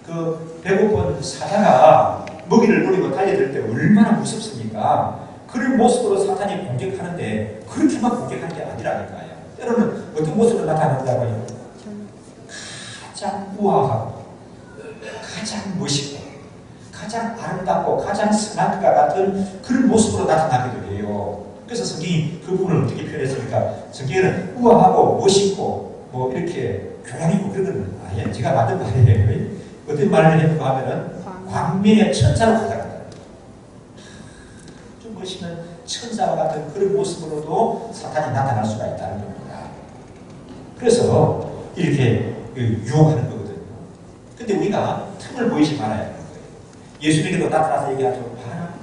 그 배고픈 사자가 먹이를 노리고 달려들 때 얼마나 무섭습니까? 그런 모습으로 사탄이 공격하는데 그렇게만 공격하는 게 아니라니까요. 때로는 어떤 모습으로 나타난다고요? 가장 우아하고 가장 멋있고 가장 아름답고 가장 선한 것과 같은 그런 모습으로 나타나기도 해요. 그래서 성경이 그 부분을 어떻게 표현했습니까? 성경에는 우아하고 멋있고 뭐 이렇게 교양있고 그런 건 아니에요. 제가 만든 말이에요. 어떤 말을 했는가 하면은 광명의 천사로 가져간다. 좀 멋있는 천사와 같은 그런 모습으로도 사탄이 나타날 수가 있다는 겁니다. 그래서 이렇게 유혹하는 거거든요. 근데 우리가 틈을 보이지 말아야 하는 거예요. 예수님께도 나타나서 얘기하죠. 봐라,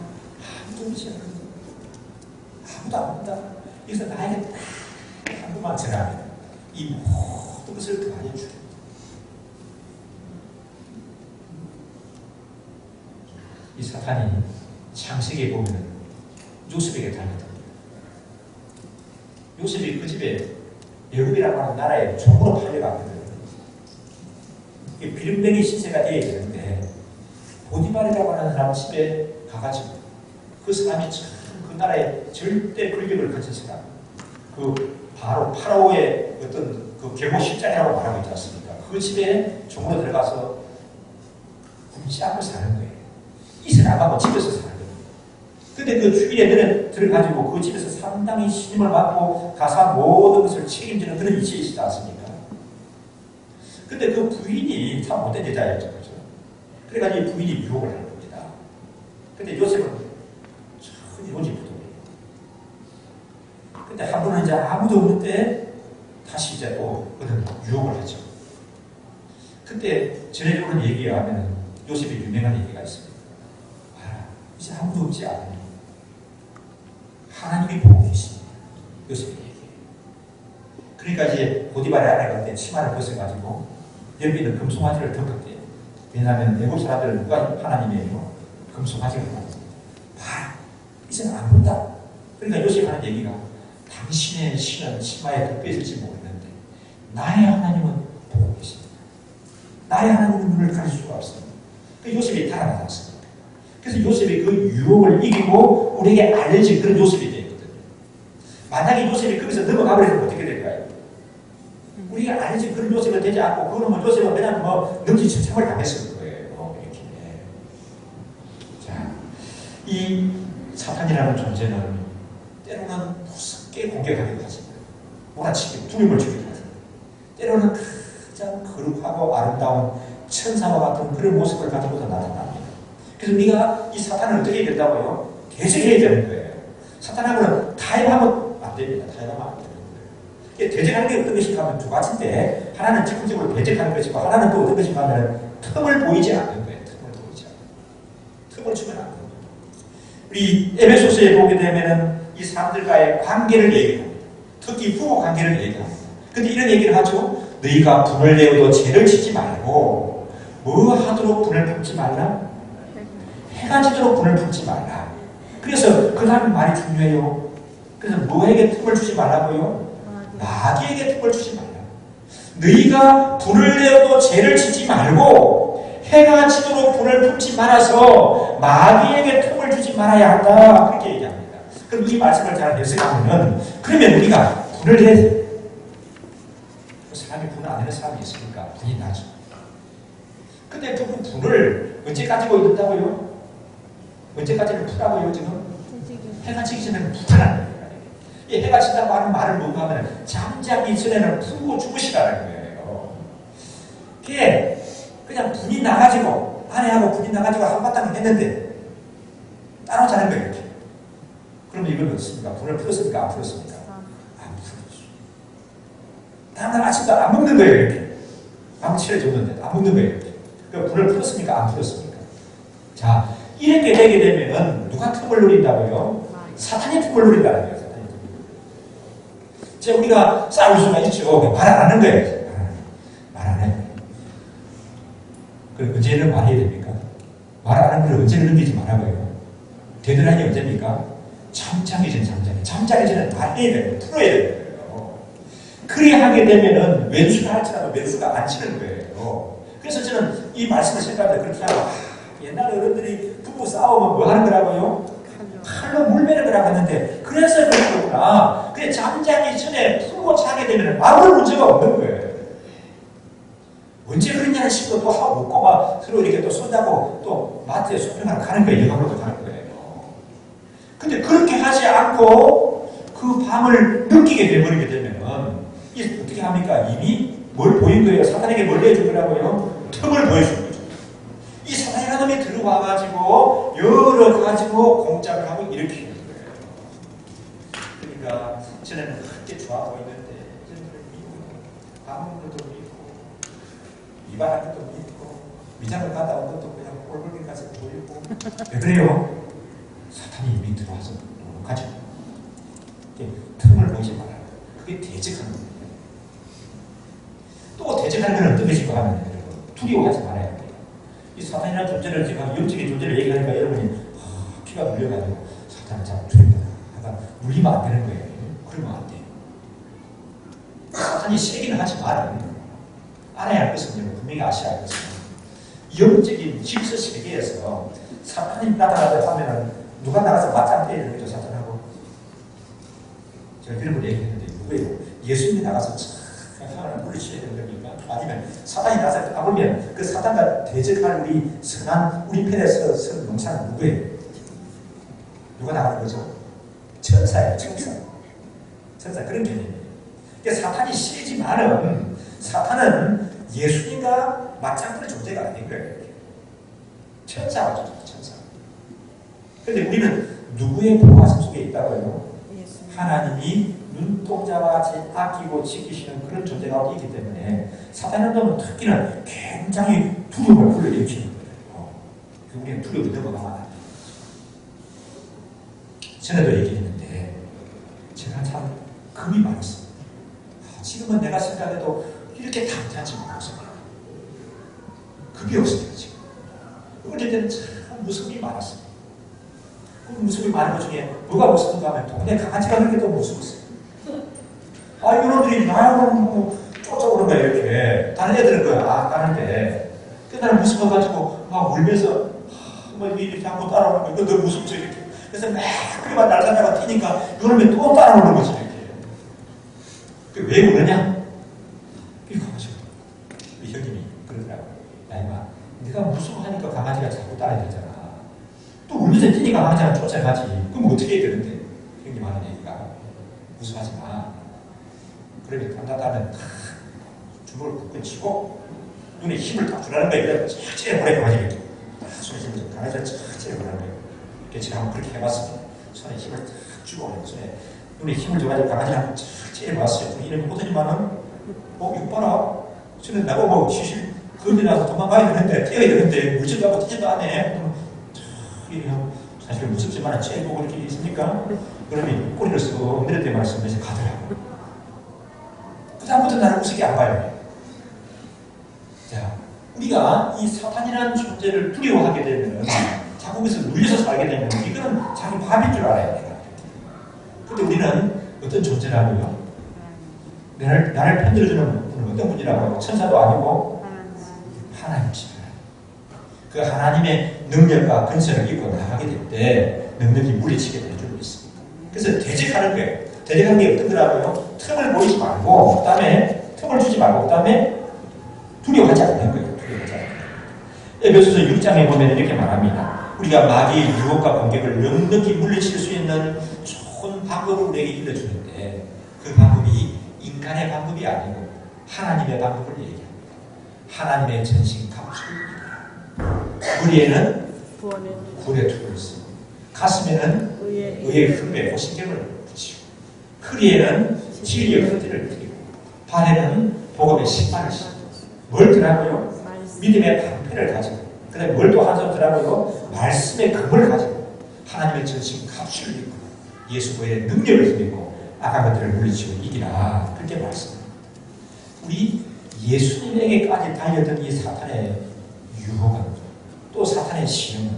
아무도 오지 않는다. 아무도 안 온다. 여기서 나에게 딱 한 번만 전하면 이 모든 것을 더하여 주리. 이 사탄이 창세기에 보면 요셉에게 달려듭니다. 요셉이 그 집에 애굽이라고 하는 나라에 종으로 팔려갔거든요. 비름뱅이 신세가 되어야 되는데 보디발이라고 하는 사람 집에 가가지고 그 사람이 참 그 나라에 절대 권력을 가진 사람, 그 바로 파라오의 어떤 그 계보 실장이라고 말하고 있지 않습니까? 그 집에 종으로 들어가서 굶지 않고 사는 거예요. 이슬 안 가고 집에서 사는 거예요. 근데 그 주인에 들어가지고 그 집에서 상당히 신임을 받고 가서 모든 것을 책임지는 그런 위치에 있지 않습니까? 근데 그 부인이 참 못된 여자였죠. 그렇죠? 그래가지고 부인이 유혹을 하는 겁니다. 근데 요셉은 참 요지부동이에요. 근데 한 번은 이제 아무도 없는데 다시 이제 또 그는 유혹을 하죠. 그때 전해주는 얘기에 하면 요셉의 유명한 얘기가 있습니다. 아, 이제 아무도 없지 않으니 하나님이 보고 계십니다. 요셉의 얘기예요. 그러니까 이제 보디발의 아내가 그때 치마를 벗어가지고 옆에 있는 금송아지를 덮었대요. 왜냐하면 애국 사람들은 누가 하나님이에요? 금송아지를 보고 봐라, 이제는 안 본다. 그러니까 요셉이 하는 얘기가 당신의 신은 치마에 덮여 있을지 모르는데 나의 하나님은 보고 계십니다. 나의 하나님은 눈을 가릴 수가 없습니다. 그 요셉이 달아나갔습니다. 그래서 요셉이 그 유혹을 이기고 우리에게 알려진 그런 요셉이 되거든요. 만약에 요셉이 거기서 넘어가버리면 어떻게 될까요? 우리가 알려진 그런 요셉이 되지 않고 그거는 뭐 요셉은 그냥 뭐 능지처참을 당했을 거예요. 이렇게. 자, 이 사탄이라는 존재는 때로는 무섭게 공격하기도 하습니다. 몰아치기도 두려움을 주기도 하습니다. 때로는 가장 거룩하고 아름다운 천사와 같은 그런 모습을 가지고도 나타납니다. 그래서 우리가 이 사탄을 어떻게 해야 된다고요? 대적해야 되는 거예요. 사탄하고는 타협하면 안 됩니다. 타협하면 안 되는 거예요. 대적하는 게 어떤 것인가 하면 두 가지인데 하나는 적극적으로 대적하는 것이고 하나는 또 어떤 것인가 하면 틈을 보이지 않는 거예요. 틈을 보이지 않는 거예요. 틈을 주면 안 됩니다. 우리 에베소서에 보게 되면은 이 사람들과의 관계를 얘기합니다. 특히 부부 관계를 얘기합니다. 근데 이런 얘기를 하죠. 너희가 분을 내어도 죄를 짓지 말고 뭐 하도록 분을 품지 말라? 해가 지도록 분을 품지 말라. 그래서 그 다음 말이 중요해요. 그래서 뭐에게 틈을 주지 말라고요? 마귀에게 틈을 주지 말라. 너희가 분을 내어도 죄를 짓지 말고 해가 지도록 분을 품지 말아서 마귀에게 틈을 주지 말아야 한다. 그렇게 얘기합니다. 그럼 이 말씀을 잘 해석하면 그러면 우리가 분을 내야 돼. 사람이 분을 안 내는 사람이 있으니까 분이 나죠. 근데 그 분을 언제까지 보여준다고요? 언제까지는 푸라고요 지금? 해가 지기 전에는 푸라는 거예요. 이 해가 진다고 하는 말을 뭐고 하면 잠자기 전에는 푸고 죽으시라는 거예요. 그게 그냥 분이 나가지고 아내하고 분이 나가지고 한바탕 했는데 따로 자는 거예요. 이렇게. 그러면 이걸 어떻습니까? 불을 풀었습니까? 안 풀었습니까? 안 풀었죠. 다음날 아침도 안 먹는 거예요, 이렇게. 아무 치료 줬는데 안 먹는 거예요, 이렇게. 그 불을 풀었습니까? 안 풀었습니까? 자, 이렇게 되게 되면은 누가 틈을 노린다고요? 사탄이 틈을 노린다는 거예요, 사탄이. 우리가 싸울 수가 있죠. 말 안 하는 거예요. 말 안 해요. 그럼 언제는 말해야 됩니까? 말 안 하는 걸 언제는 넘기지 말아봐요. 되드라인이 언제입니까? 잠자기 전에, 잠자기 전에 말해야 돼요. 풀어야 돼요. 그래야 하게 되면은 왼수를 할지라도 왼수가 안 치는 거예요. 그래서 저는 이 말씀을 생각하는데 그렇게 하고, 옛날 어른들이 부부 싸우면 뭐 하는 거라고요? 칼로 물 매는 거라고 했는데, 그래서 그런 거구나. 그래, 잠자기 전에 풀고 자게 되면 아무런 문제가 없는 거예요. 언제 그러냐는 식으로 또 하고 먹고 막 서로 이렇게 또 손잡고 또 마트에 쇼핑하러 가는 거예요. 영화보러 가는 거예요. 근데 그렇게 하지 않고 그 밤을 느끼게 돼버리게 되면 이 어떻게 합니까? 이미 뭘 보인 거예요? 사탄에게 뭘 내준 거라고요? 틈을 보여준 거죠. 이 사탄이라는 놈이 들어와가지고 여러 가지고 공작을 하고 일으키는 거예요. 그러니까 저는 그렇게 좋아 보이는데 저는 미국 밥 먹는 것도 믿고 이발하는 것도 믿고 미장을 갔다 온 것도 그냥 꼴보기 가서 보이고 왜 그래요? 사탄이 이미 들어와서 가지고 틈을 보지 말아요. 그게 대적하는 거예요. 또 대적하는 건 어떤 것인가 하면 두려워하지 말아야 돼요. 이 사탄이라는 존재를 제가 영적인 존재를 얘기하니까 여러분이 피가 눌려가지고 사탄을 자꾸 두렵다 하다가 물리면 안 되는 거예요. 그러면 안 돼요. 사탄이 세기는 하지만 알아야 할 것은 분명히 아셔야 할 것은 영적인 질서 세계에서 사탄이 나타나다 하면은 누가 나가서 맞짱 때리는 거죠, 사탄하고? 제가 그런 걸 얘기했는데 누구예요? 예수님이 나가서 하나를 물리쳐야 되는 겁니까? 아니면 사탄이 나가서 까불면 그 사탄과 대적할 우리 선한 우리 편에서 선 용사는 누구예요? 누가 나가는 거죠? 천사예요, 천사. 천사 그런 개념이에요. 그러니까 사탄이 세지만은 사탄은 예수님과 맞짱뜨는 존재가 아닌 거예요. 천사가 천사. 그런데 우리는 누구의 보호하심 속에 있다고요? 하나님이 눈동자와 같이 아끼고 지키시는 그런 전제 가운데 있기 때문에 사탄은 놈은 특히는 굉장히 두려움을 불러일으키는 거예요. 우리는 두려움이 넘어가면 안 돼요. 전에도 얘기했는데 제가 참 겁이 많았어요. 지금은 내가 생각해도 이렇게 당찬지 못했어요. 겁이 없어요 지금. 어릴 때는 참 무섭이 많았어요. 그 무섭이 많은 것 중에 뭐가 무섭던가 하면 동네 강아지가 그렇게 또 무서웠어요. 이놈들이 나를 쫓아오는 거야 이렇게. 다른 애들은 그거 가는데 나는 무서워가지고 막 울면서 이렇게 한번 따라오는 거 이거 너무 무섭죠 이렇게. 그래서 막 그만 날다가 뛰니까 이놈이 또 따라오는 거지 이렇게. 왜 그러냐? 이거 가지고 우리 형님이 그러더라고요. 야 이마 네가 무서워하니까 강아지가 자꾸 따라다니잖아. 또 울면서 뛰니까 강아지가 쫓아가지. 그럼 어떻게 해야 되는데? 형님 하는 얘기가 무서워하지 마. 그러면 강하다면 주먹을 굳건 치고 눈에 힘을 딱 주라는 거예요. 착 보내 강아지를. 손에 힘을 좀 강아지를 착 보라는 거예요. 이렇게 제가 한번 그렇게 해봤습니다. 손에 힘을 탁 주고 손에 눈에 힘을 줘가지고 강아지를 한번 착 해봤어요. 이러면 보더니만은 이거 봐라. 저는 나보고 시실 그런데 나서 도망가야 되는데 뛰어야 되는데 물질도 하고 뛰지도 않네. 사실 무섭지만 제일 보고 이렇게 있으니까 그러면 꼬리를 쓰고 내릴 때 말씀해서 가더라고요. 그 다음부터 나는 무섭게 안 봐요. 자, 우리가 이 사탄이라는 존재를 두려워하게 되면 자국에서 눌려서 살게 되면 이거는 자기 밥인 줄 알아야 돼요. 근데 우리는 어떤 존재라고요? 나를 편들어주는 분은 어떤 분이라고요? 천사도 아니고 하나님이시다. 그 하나님의 능력과 근세를 입고 나가게 될 때 능력이 물리치게 될 줄 믿습니다. 그래서 대적하는 거예요. 대적하는 게 어떤 거라고요? 틈을 보이지 말고, 그 다음에 틈을 주지 말고, 그 다음에 두려워하지 않는 거예요. 두려워하지 않는 거예요. 에베소서 6장에 보면 이렇게 말합니다. 우리가 마귀의 유혹과 공격을 넉넉히 물리칠 수 있는 좋은 방법을 우리에게 일러주는데 그 방법이 인간의 방법이 아니고 하나님의 방법을 얘기합니다. 하나님의 전신 갑주입니다. 우리에는 구원의 투를 쓰고 가슴에는 의의 흠에 보신경을 붙이고 허리에는 진리의 허리를 드리고 발에는 복음의 신발을 신고 뭘 더라고요? 믿음의 방패를 가지고 그 다음에 뭘 또 하나 더라고요? 말씀의 금을 가지고 하나님의 전신 갑주를 입고 예수 보혈의 능력을 힘입고 악한 것들을 물리치고 이기라 그렇게 말씀합니다. 우리 예수님에게까지 달려든 이 사탄의 유혹은 또 사탄의 시험은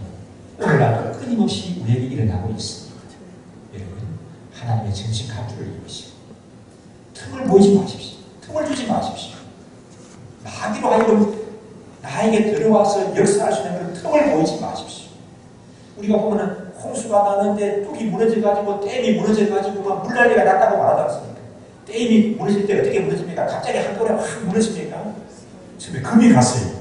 오늘날도 끊임없이 우리에게 일어나고 있습니다. 여러분 하나님의 전신 갑주를 입으시고 틈을 보이지 마십시오. 틈을 주지 마십시오. 마귀로 하여금 나에게 들어와서 역사할 수 있는 그런 틈을 보이지 마십시오. 우리가 보면은 홍수가 나는데 뚝이 무너져가지고 댐이 무너져가지고 막 물난리가 났다고 말하지 않습니까? 댐이 무너질 때 어떻게 무너집니까? 갑자기 한꺼번에 확 무너집니까? 처음에 금이 갔어요.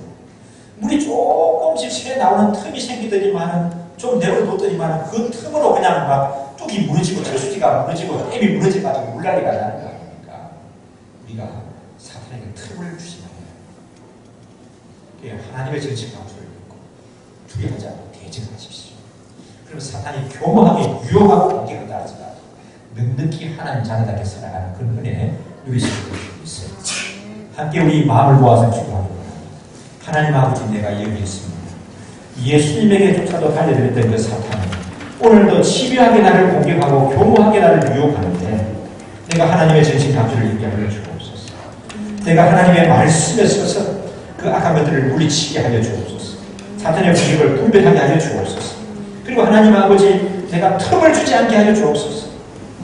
물이 조금씩 새 나오는 틈이 생기더니만은 좀 내버려뒀더니만은 그 틈으로 그냥 막 뚝이 무너지고 저수지가 무너지고 댐이 무너져가지고 물난리가 나는 거 아닙니까? 우리가 사탄에게 틈을 주지 말아요. 하나님의 전신 강수를 믿고 두려워하지 않고 대적하십시오. 그럼 사탄이 교묘하게 유혹하고 공격한다 하지만 넉넉히 하나님 자녀답게 살아가는 그런 은혜 누리실 수 있어요. 함께 우리 마음을 모아서 기도하고 하나님 아버지 내가 여기 있습니다. 예수님에게조차도 달려들었던 그 사탄은 오늘도 치밀하게 나를 공격하고 교묘하게 나를 유혹하는데 내가 하나님의 전신 강수를 입게 하여 주옵소서. 내가 하나님의 말씀에 서서 그 악한 것들을 물리치게 하여 주옵소서. 사탄의 공격을 분별하게 하여 주옵소서. 그리고 하나님 아버지 내가 틈을 주지 않게 하여 주옵소서.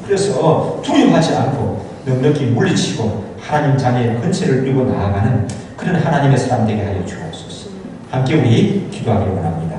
그래서 두려워하지 않고 넉넉히 물리치고 하나님 자녀의 근처를 이루고 나아가는 그런 하나님의 사람 되게 하여 주옵소서. 함께 우리 기도하기를 원합니다.